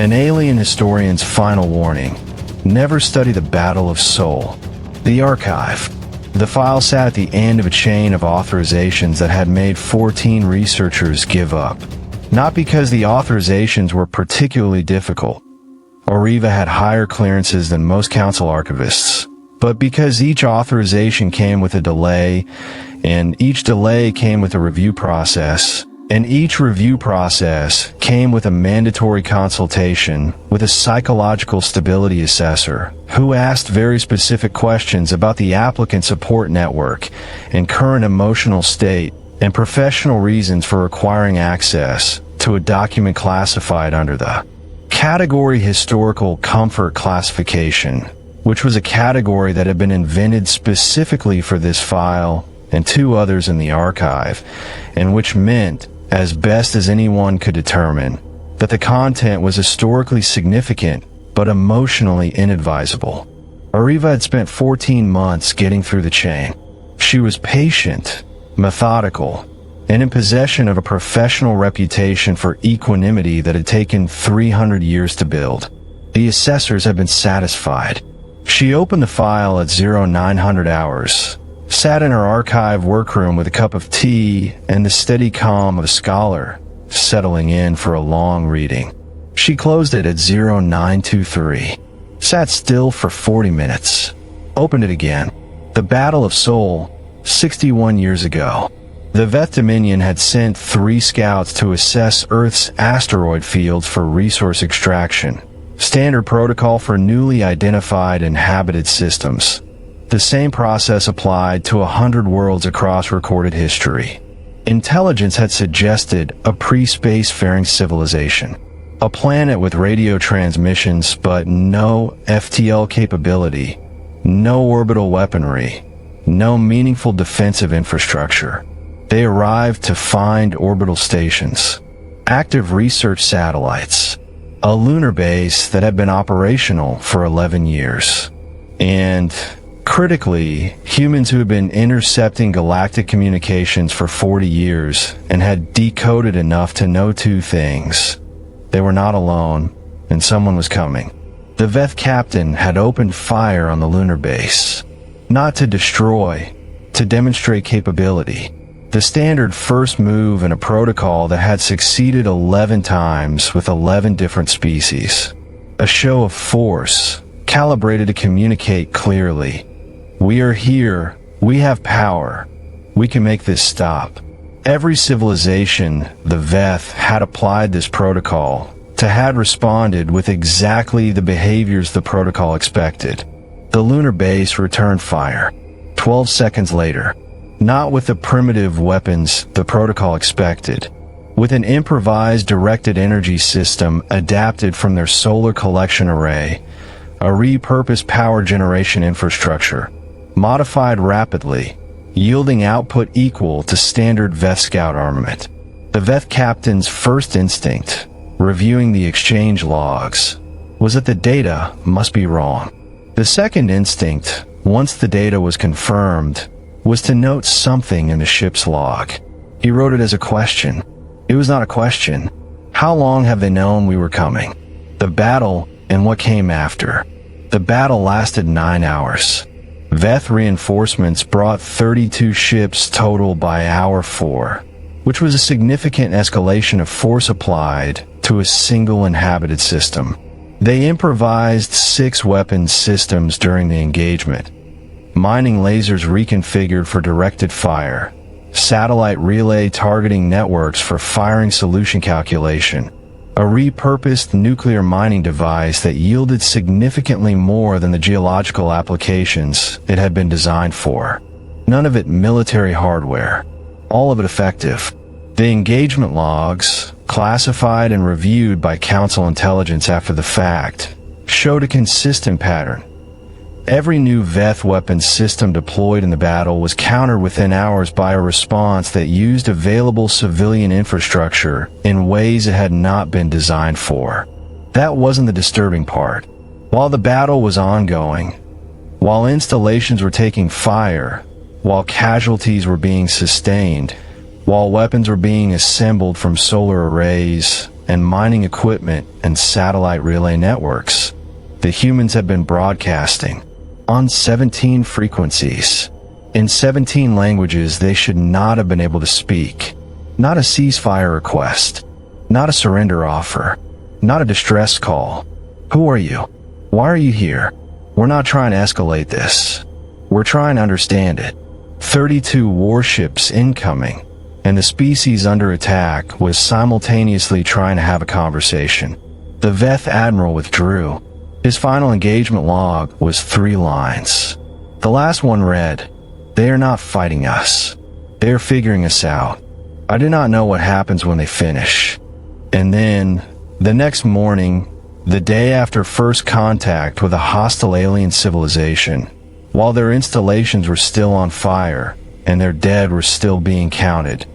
An alien historian's final warning: never study the Battle of Sol. The archive. The file sat at the end of a chain of authorizations that had made 14 researchers give up. Not because the authorizations were particularly difficult. Oriva had higher clearances than most council archivists, but because each authorization came with a delay, and each delay came with a review process, and each review process came with a mandatory consultation with a psychological stability assessor who asked very specific questions about the applicant support network and current emotional state and professional reasons for requiring access to a document classified under the category Historical Comfort Classification, which was a category that had been invented specifically for this file and 2 others in the archive, and which meant, as best as anyone could determine, that the content was historically significant but emotionally inadvisable. Oriva had spent 14 months getting through the chain. She was patient, methodical, and in possession of a professional reputation for equanimity that had taken 300 years to build. The assessors had been satisfied. She opened the file at 0900 hours, sat in her archive workroom with a cup of tea and the steady calm of a scholar, settling in for a long reading. She closed it at 0923, sat still for 40 minutes, opened it again. The Battle of Sol, 61 years ago. The Veth Dominion had sent 3 scouts to assess Earth's asteroid fields for resource extraction. Standard protocol for newly identified inhabited systems. The same process applied to 100 worlds across recorded history. Intelligence had suggested a pre-spacefaring civilization. A planet with radio transmissions but no FTL capability. No orbital weaponry. No meaningful defensive infrastructure. They arrived to find orbital stations, active research satellites, a lunar base that had been operational for 11 years, and, critically, humans who had been intercepting galactic communications for 40 years and had decoded enough to know 2 things. They were not alone, and someone was coming. The Veth captain had opened fire on the lunar base, not to destroy, to demonstrate capability. The standard first move in a protocol that had succeeded 11 times with 11 different species. A show of force, calibrated to communicate clearly. We are here, we have power, we can make this stop. Every civilization, the Veth, had applied this protocol to had responded with exactly the behaviors the protocol expected. The lunar base returned fire. 12 seconds later. Not with the primitive weapons the protocol expected. With an improvised directed energy system adapted from their solar collection array, a repurposed power generation infrastructure, modified rapidly, yielding output equal to standard Veth Scout armament. The Veth captain's first instinct, reviewing the exchange logs, was that the data must be wrong. The second instinct, once the data was confirmed, was to note something in the ship's log. He wrote it as a question. It was not a question. How long have they known we were coming? The battle and what came after. The battle lasted 9 hours. Veth reinforcements brought 32 ships total by hour 4, which was a significant escalation of force applied to a single inhabited system. They improvised 6 weapons systems during the engagement. Mining lasers reconfigured for directed fire, satellite relay targeting networks for firing solution calculation, a repurposed nuclear mining device that yielded significantly more than the geological applications it had been designed for. None of it military hardware, all of it effective. The engagement logs, classified and reviewed by Council intelligence after the fact, showed a consistent pattern. Every new Veth weapons system deployed in the battle was countered within hours by a response that used available civilian infrastructure in ways it had not been designed for. That wasn't the disturbing part. While the battle was ongoing, while installations were taking fire, while casualties were being sustained, while weapons were being assembled from solar arrays, and mining equipment and satellite relay networks. The humans had been broadcasting on 17 frequencies. In 17 languages they should not have been able to speak. Not a ceasefire request. Not a surrender offer. Not a distress call. Who are you? Why are you here? We're not trying to escalate this. We're trying to understand it. 32 warships incoming, and the species under attack was simultaneously trying to have a conversation. The Veth Admiral withdrew. His final engagement log was 3 lines. The last one read, "They are not fighting us. They are figuring us out. I do not know what happens when they finish." And then, the next morning, the day after first contact with a hostile alien civilization, while their installations were still on fire and their dead were still being counted,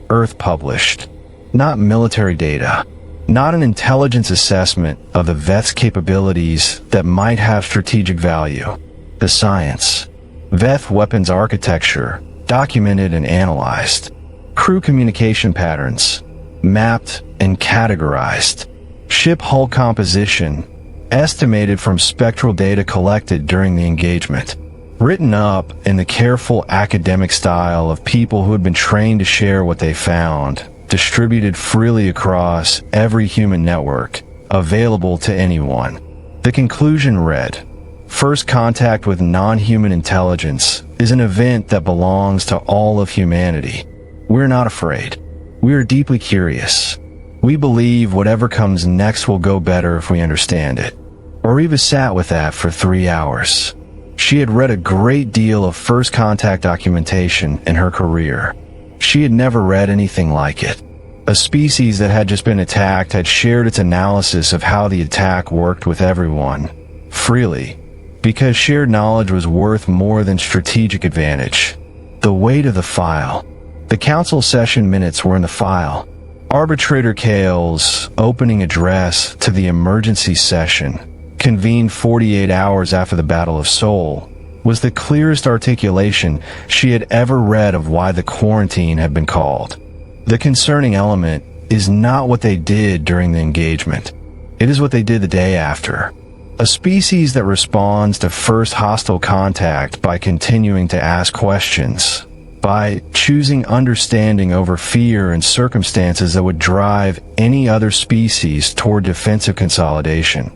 Earth published, not military data, not an intelligence assessment of the Veth's capabilities that might have strategic value, the science, Veth weapons architecture, documented and analyzed, crew communication patterns, mapped and categorized, ship hull composition, estimated from spectral data collected during the engagement, written up in the careful academic style of people who had been trained to share what they found, distributed freely across every human network, available to anyone. The conclusion read, "First contact with non-human intelligence is an event that belongs to all of humanity. We're not afraid. We are deeply curious. We believe whatever comes next will go better if we understand it." Oriva sat with that for 3 hours. She had read a great deal of first contact documentation in her career. She had never read anything like it. A species that had just been attacked had shared its analysis of how the attack worked with everyone, freely, because shared knowledge was worth more than strategic advantage. The weight of the file. The council session minutes were in the file. Arbitrator Kale's opening address to the emergency session, convened 48 hours after the Battle of Seoul, was the clearest articulation she had ever read of why the quarantine had been called. The concerning element is not what they did during the engagement. It is what they did the day after. A species that responds to first hostile contact by continuing to ask questions, by choosing understanding over fear in circumstances that would drive any other species toward defensive consolidation,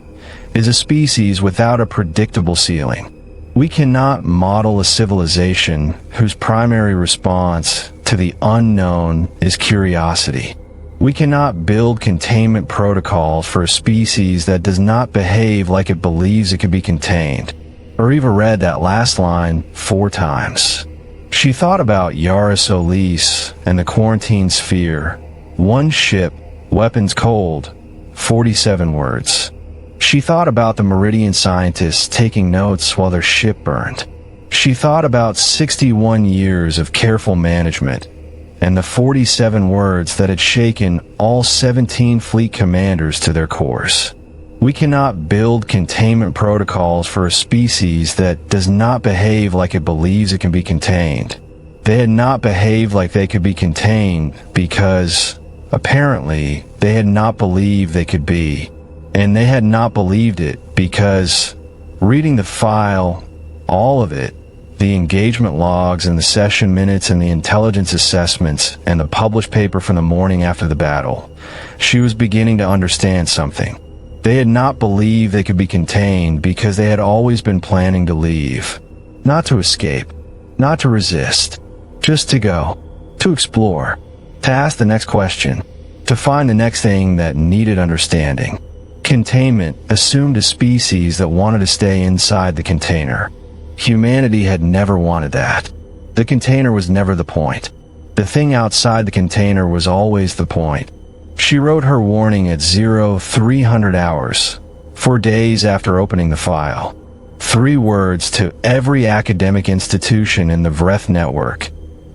is a species without a predictable ceiling. We cannot model a civilization whose primary response to the unknown is curiosity. We cannot build containment protocols for a species that does not behave like it believes it can be contained. Oriva read that last line 4 times. She thought about Yara Solis and the quarantine sphere. 1 ship, weapons cold, 47 words. She thought about the Meridian scientists taking notes while their ship burned. She thought about 61 years of careful management and the 47 words that had shaken all 17 fleet commanders to their cores. We cannot build containment protocols for a species that does not behave like it believes it can be contained. They had not behaved like they could be contained because, apparently, they had not believed they could be. And they had not believed it because, reading the file, all of it, the engagement logs and the session minutes and the intelligence assessments and the published paper from the morning after the battle, she was beginning to understand something. They had not believed they could be contained because they had always been planning to leave. Not to escape, not to resist, just to go, to explore, to ask the next question, to find the next thing that needed understanding. Containment assumed a species that wanted to stay inside the container. Humanity had never wanted that. The container was never the point. The thing outside the container was always the point. She wrote her warning at 0300 hours, 4 days after opening the file. 3 words to every academic institution in the Vreth network.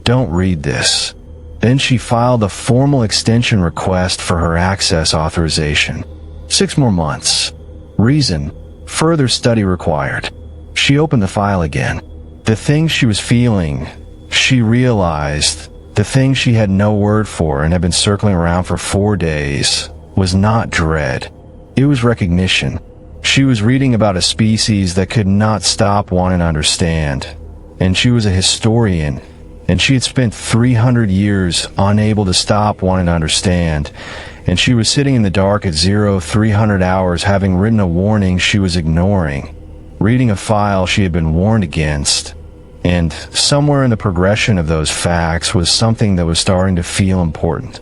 Don't read this. Then she filed a formal extension request for her access authorization. 6 more months. Reason: further study required. She opened the file again. The thing she was feeling, she realized, the thing she had no word for and had been circling around for 4 days, was not dread. It was recognition. She was reading about a species that could not stop wanting to understand. And she was a historian, and she had spent 300 years unable to stop wanting to understand. And she was sitting in the dark at 0300 hours having written a warning she was ignoring, reading a file she had been warned against. And somewhere in the progression of those facts was something that was starting to feel important.